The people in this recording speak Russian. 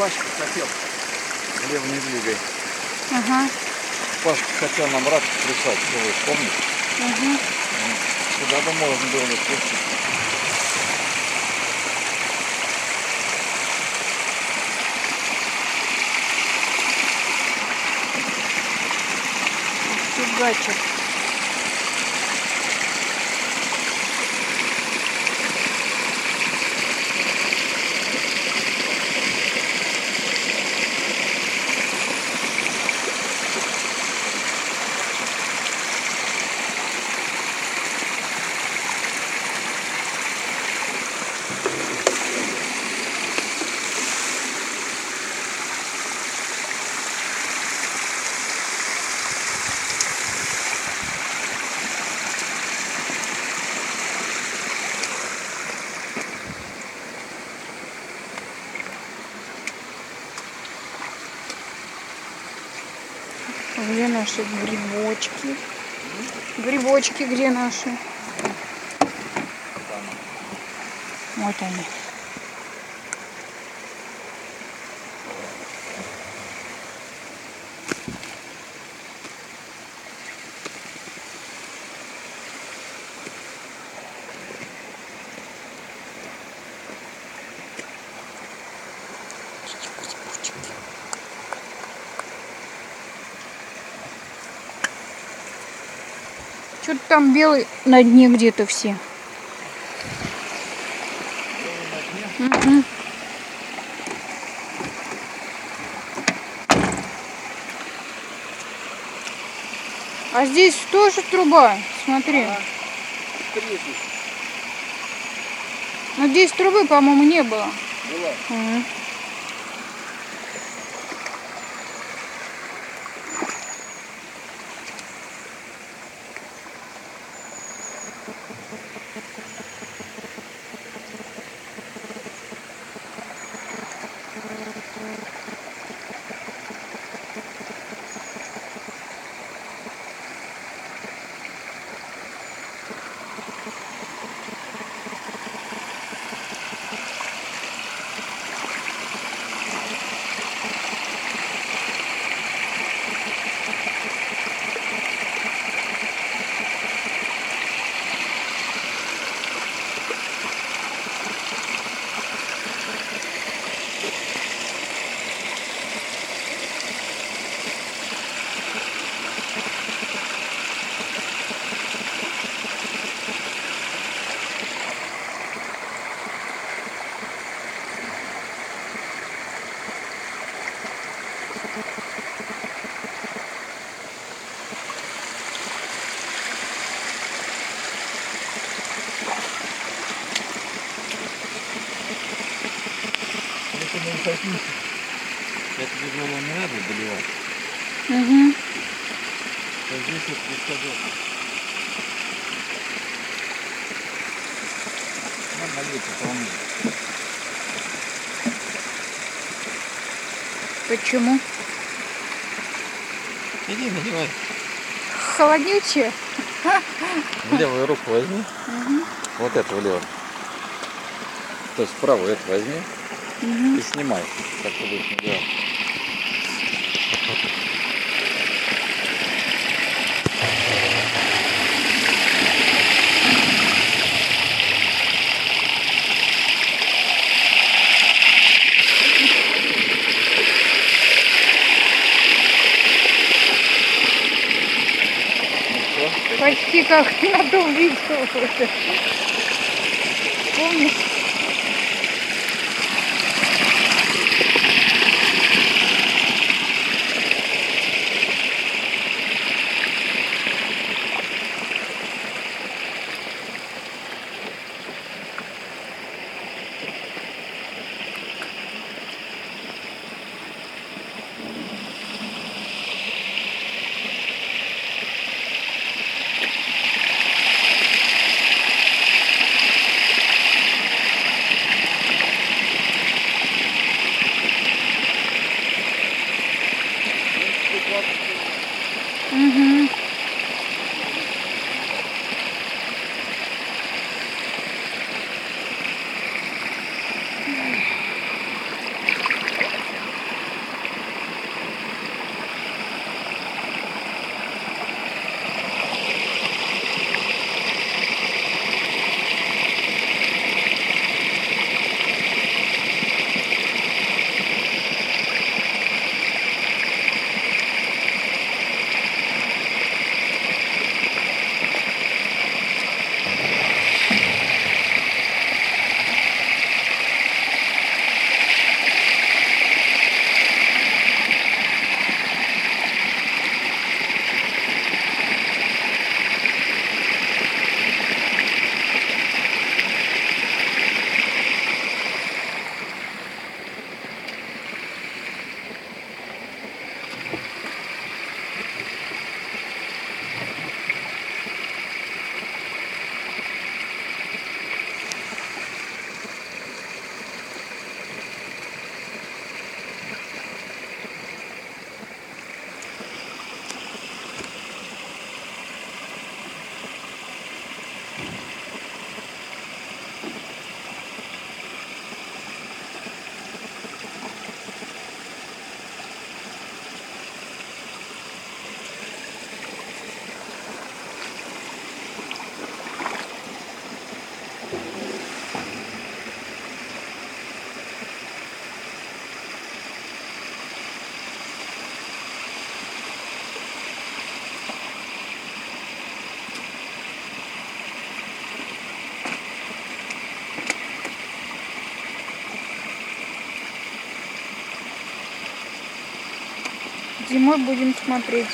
Пашка хотел. Влево не двигай. Ага. Пашка хотел нам рак прислать, помнишь? Ага. Сюда бы можно было спуститься. Фигачит. Где наши грибочки? Грибочки где наши? Вот они. Что-то там белый на дне где-то все. Угу. А здесь тоже труба, смотри. Но здесь трубы, по-моему, не было. Была. Угу. Это, видно, нам не надо доливать. Угу. А здесь вот пустоток. Надо налить полнее. Почему? Иди, наливай. Холоднючее? В левую руку возьми. Угу. Вот это влево. То есть вправо это возьми. Угу. И снимай, как ты будешь наливать. Почти как на том видео. Помнишь? Угу. Зимой будем смотреть.